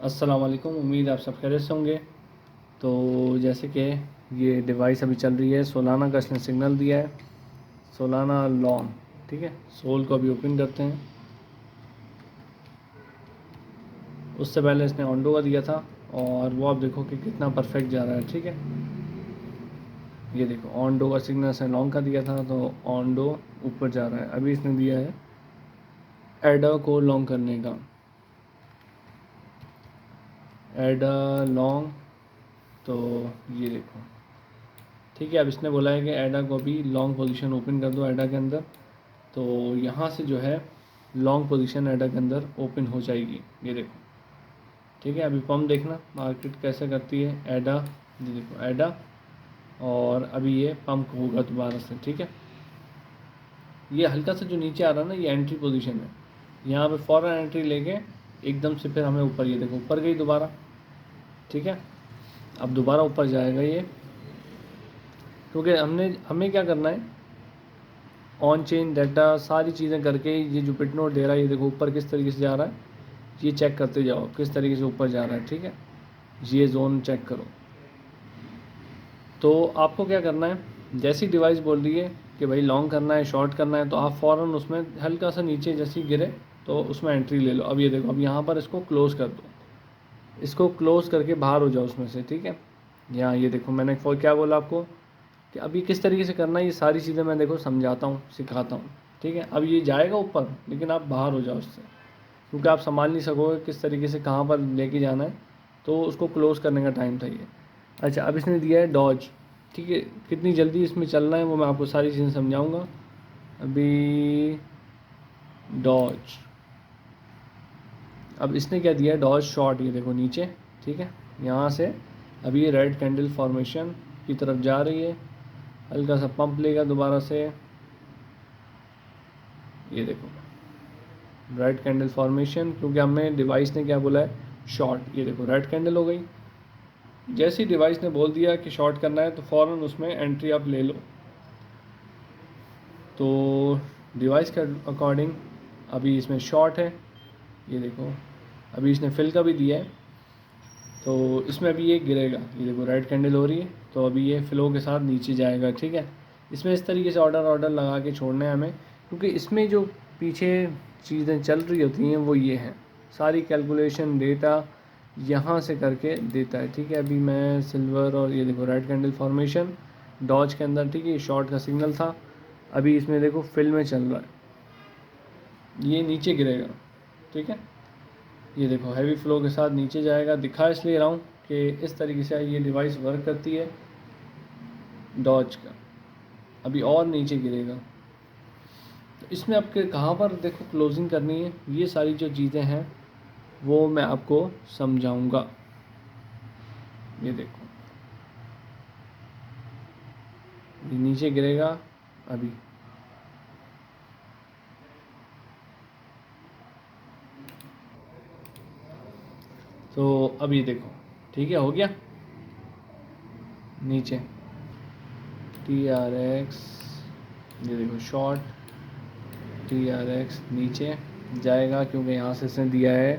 अस्सलाम वालेकुम। उम्मीद आप सब खैरियत से होंगे। तो जैसे कि ये डिवाइस अभी चल रही है, सोलाना का इसने सिग्नल दिया है, सोलाना लॉन्ग। ठीक है, सोल को अभी ओपन करते हैं। उससे पहले इसने ऑन्डो का दिया था और वो आप देखो कि कितना परफेक्ट जा रहा है। ठीक है, ये देखो ऑन्डो का सिग्नल इसने लॉन्ग का दिया था तो ऑन्डो ऊपर जा रहा है। अभी इसने दिया है एडा को लॉन्ग करने का, एडा लॉन्ग। तो ये देखो, ठीक है। अब इसने बोला है कि एडा को भी लॉन्ग पोजीशन ओपन कर दो एडा के अंदर। तो यहाँ से जो है लॉन्ग पोजीशन एडा के अंदर ओपन हो जाएगी। ये देखो, ठीक है। अभी पम्प देखना मार्केट कैसे करती है एडा। ये देखो एडा, और अभी ये पंप होगा दोबारा से। ठीक है, ये हल्का सा जो नीचे आ रहा है ना, ये एंट्री पोजीशन है। यहाँ पे फॉरन एंट्री लेके एकदम से फिर हमें ऊपर, ये देखो ऊपर गई दोबारा। ठीक है, अब दोबारा ऊपर जाएगा ये, क्योंकि हमें क्या करना है, ऑन चेन डाटा सारी चीज़ें करके ये जो बिट नोट दे रहा है, ये देखो ऊपर किस तरीके से जा रहा है, ये चेक करते जाओ किस तरीके से ऊपर जा रहा है। ठीक है, ये जोन चेक करो। तो आपको क्या करना है, जैसी डिवाइस बोल रही है कि भाई लॉन्ग करना है, शॉर्ट करना है, तो आप फ़ौरन उसमें हल्का सा नीचे जैसी गिरे तो उसमें एंट्री ले लो। अब ये देखो, अब यहाँ पर इसको क्लोज़ कर दो, इसको क्लोज़ करके बाहर हो जाओ उसमें से। ठीक है, यहाँ ये देखो मैंने क्या बोला आपको कि अभी किस तरीके से करना है, ये सारी चीज़ें मैं देखो समझाता हूँ, सिखाता हूँ। ठीक है, अब ये जाएगा ऊपर लेकिन आप बाहर हो जाओ उससे, क्योंकि आप संभाल नहीं सकोगे किस तरीके से कहाँ पर लेके जाना है। तो उसको क्लोज़ करने का टाइम था ये। अच्छा, अब इसने दिया है डॉज। ठीक है, कितनी जल्दी इसमें चलना है वो मैं आपको सारी चीज़ें समझाऊंगा। अभी डॉज, अब इसने क्या दिया है, डॉज शॉर्ट। ये देखो नीचे, ठीक है, यहाँ से अभी ये रेड कैंडल फॉर्मेशन की तरफ जा रही है। हल्का सा पंप लेगा दोबारा से, ये देखो रेड कैंडल फॉर्मेशन, क्योंकि हमें डिवाइस ने क्या बोला है, शॉर्ट। ये देखो रेड कैंडल हो गई। जैसी डिवाइस ने बोल दिया कि शॉर्ट करना है तो फ़ौरन उसमें एंट्री आप ले लो। तो डिवाइस के अकॉर्डिंग अभी इसमें शॉर्ट है। ये देखो अभी इसने फिल का भी दिया है, तो इसमें अभी ये गिरेगा। ये देखो रेड कैंडल हो रही है, तो अभी ये फ्लो के साथ नीचे जाएगा। ठीक है, इसमें इस तरीके से ऑर्डर लगा के छोड़ना है हमें, क्योंकि इसमें जो पीछे चीज़ें चल रही होती हैं वो ये हैं, सारी कैलकुलेशन डेटा यहाँ से करके देता है। ठीक है, अभी मैं सिल्वर और ये देखो रेड कैंडल फॉर्मेशन डॉज के अंदर, ठीक है, ये शॉर्ट का सिग्नल था। अभी इसमें देखो फिल में चल रहा है, ये नीचे गिरेगा। ठीक है, ये देखो हैवी फ्लो के साथ नीचे जाएगा। दिखा इसलिए रहा हूँ कि इस तरीके से ये डिवाइस वर्क करती है डॉज का। अभी और नीचे गिरेगा, तो इसमें आपके कहाँ पर देखो क्लोजिंग करनी है, ये सारी जो चीज़ें हैं वो मैं आपको समझाऊंगा। ये देखो ये नीचे गिरेगा अभी। तो अब ये देखो, ठीक है, हो गया नीचे TRX। ये देखो शॉर्ट TRX नीचे जाएगा, क्योंकि यहाँ से इसने दिया है,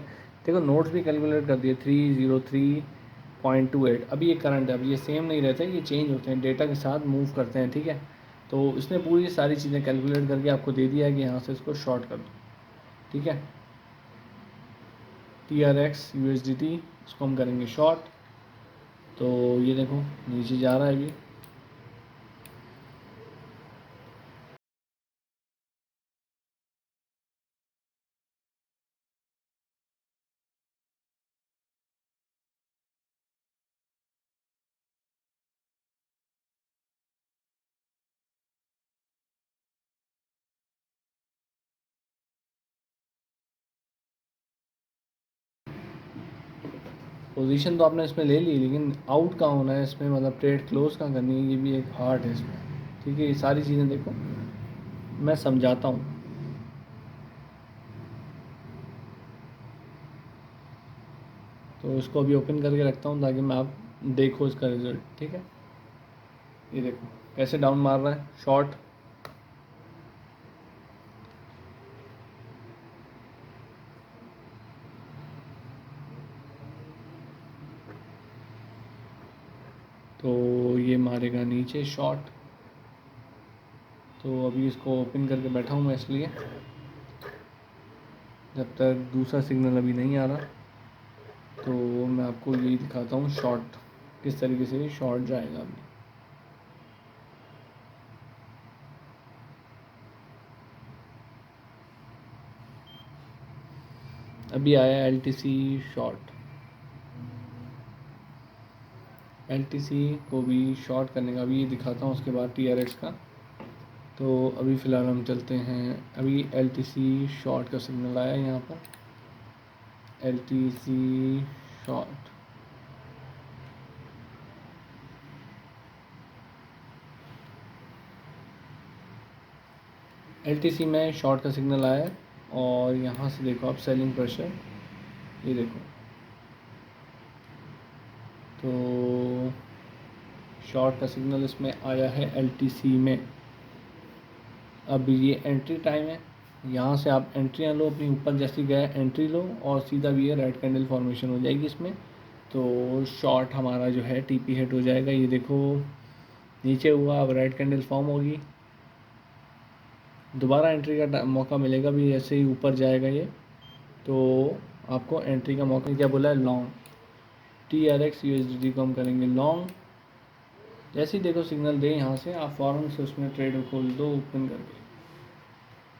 देखो नोट्स भी कैलकुलेट कर दिए 303.28। अभी ये करंट है, अभी ये सेम नहीं रहते, ये चेंज होते हैं, डेटा के साथ मूव करते हैं। ठीक है, तो इसने पूरी सारी चीज़ें कैलकुलेट करके आपको दे दिया है कि यहाँ से इसको शॉर्ट कर दो। ठीक है, TRX USDT इसको हम करेंगे शॉर्ट। तो ये देखो नीचे जा रहा है अभी। पोजीशन तो आपने इसमें ले ली, लेकिन आउट कहाँ होना है इसमें, मतलब ट्रेड क्लोज कहाँ करनी है, ये भी एक आर्ट है इसमें। ठीक है, ये सारी चीज़ें देखो मैं समझाता हूँ। तो इसको अभी ओपन करके रखता हूँ ताकि मैं आप देखो इसका रिज़ल्ट। ठीक है, ये देखो कैसे डाउन मार रहा है शॉर्ट। तो ये मारेगा नीचे शॉट। तो अभी इसको ओपन करके बैठा हूँ मैं, इसलिए जब तक दूसरा सिग्नल अभी नहीं आ रहा तो मैं आपको यही दिखाता हूँ शॉट किस तरीके से शॉट जाएगा। अभी आया LTC शॉट। LTC को भी शॉर्ट करने का भी दिखाता हूँ, उसके बाद TRX का। तो अभी फ़िलहाल हम चलते हैं, अभी LTC शॉर्ट का सिग्नल आया यहाँ पर, LTC शॉर्ट। LTC में शॉर्ट का सिग्नल आया और यहाँ से देखो आप सेलिंग प्रेशर, ये देखो। तो शॉर्ट का सिग्नल इसमें आया है LTC में। अब ये एंट्री टाइम है, यहाँ से आप एंट्रियाँ लो अपनी, ऊपर जैसी गए एंट्री लो और सीधा भी ये रेड कैंडल फॉर्मेशन हो जाएगी इसमें। तो शॉर्ट हमारा जो है TP हिट हो जाएगा। ये देखो नीचे हुआ, अब रेड कैंडल फॉर्म होगी, दोबारा एंट्री का मौका मिलेगा भी, ऐसे ही ऊपर जाएगा ये। तो आपको एंट्री का मौका क्या बोला है, लॉन्ग TRX USDT को हम करेंगे लॉन्ग। जैसे ही देखो सिग्नल दे यहाँ से, आप फ़ौरन से उसमें ट्रेड खोल दो ओपन करके,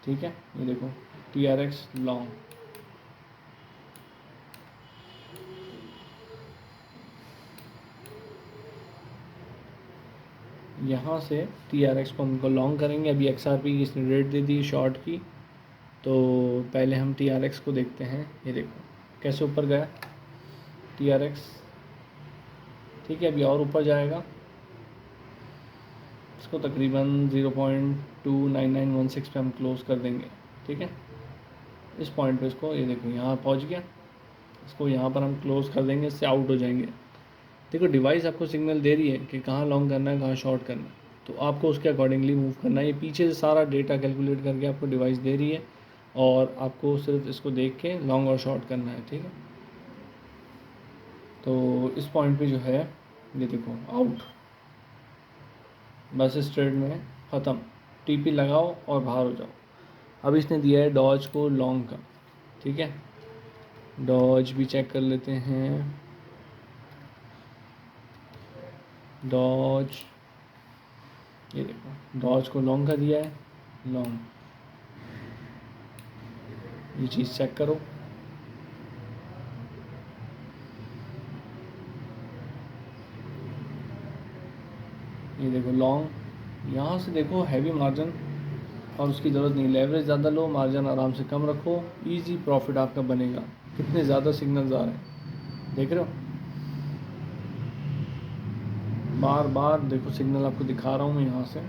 ठीक है। ये देखो TRX लॉन्ग, यहाँ से TRX को हमको लॉन्ग करेंगे। अभी XRP की इसने रेट दे दी शॉर्ट की, तो पहले हम TRX को देखते हैं। ये देखो कैसे ऊपर गया TRX, ठीक है। अभी और ऊपर जाएगा, इसको तकरीबन 0.29916 पे हम क्लोज़ कर देंगे, ठीक है। इस पॉइंट पे इसको, ये देखो यहाँ पहुँच गया, इसको यहाँ पर हम क्लोज़ कर देंगे, इससे आउट हो जाएंगे। देखो डिवाइस आपको सिग्नल दे रही है कि कहाँ लॉन्ग करना है, कहाँ शॉर्ट करना है, तो आपको उसके अकॉर्डिंगली मूव करना है। ये पीछे से सारा डेटा कैलकुलेट करके आपको डिवाइस दे रही है और आपको सिर्फ इसको देख के लॉन्ग और शॉर्ट करना है, ठीक है। तो इस पॉइंट पे जो है ये देखो आउट, बस इस ट्रेड में ख़त्म। TP लगाओ और बाहर हो जाओ। अब इसने दिया है डॉज को लॉन्ग का, ठीक है। डॉज भी चेक कर लेते हैं, डॉज, ये देखो डॉज को लॉन्ग का दिया है, लॉन्ग। ये चीज़ चेक करो, ये देखो लॉन्ग। यहाँ से देखो हैवी मार्जिन और उसकी ज़रूरत नहीं, लेवरेज ज़्यादा लो, मार्जिन आराम से कम रखो, इजी प्रॉफिट आपका बनेगा। कितने ज़्यादा सिग्नल्स आ रहे हैं, देख रहे हो, बार बार देखो सिग्नल आपको दिखा रहा हूँ मैं यहाँ से।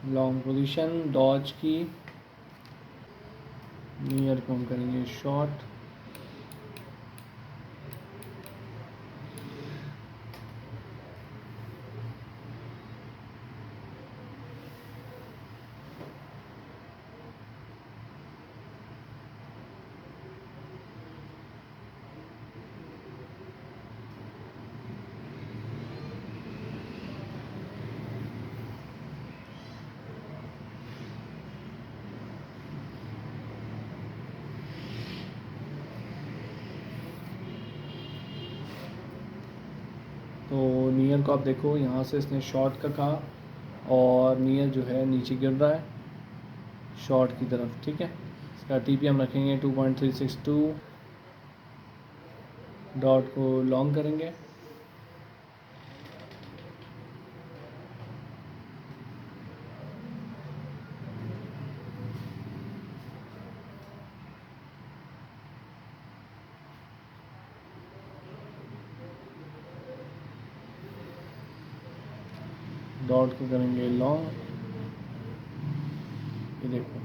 लॉन्ग पोजीशन डॉज की, नियर को हम करेंगे शॉर्ट। तो नियर को आप देखो, यहाँ से इसने शॉर्ट का कहा और नियर जो है नीचे गिर रहा है शॉर्ट की तरफ, ठीक है। इसका TP हम रखेंगे 2.362, डॉट को लॉन्ग करेंगे। डॉट को करेंगे लॉन्ग, ये देखो